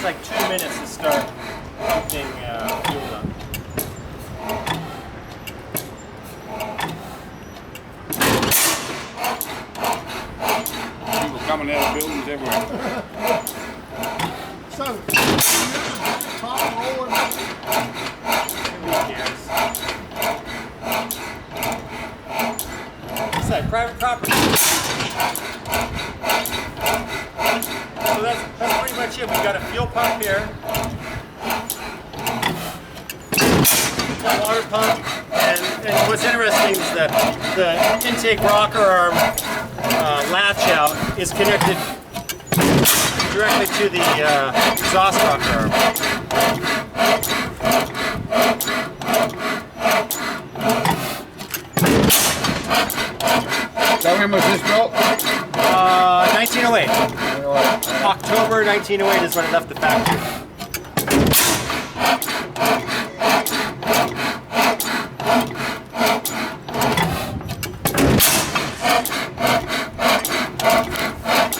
takes like 2 minutes to start getting fueled up. People coming out of buildings everywhere. So, top rolling. Who cares? What's that? Private property. So that's pretty much it. We've got a fuel pump here. A water pump. And what's interesting is that the intake rocker arm latch out is connected directly to the exhaust rocker arm. So when was this built? 1908. October 1908 is when it left the factory.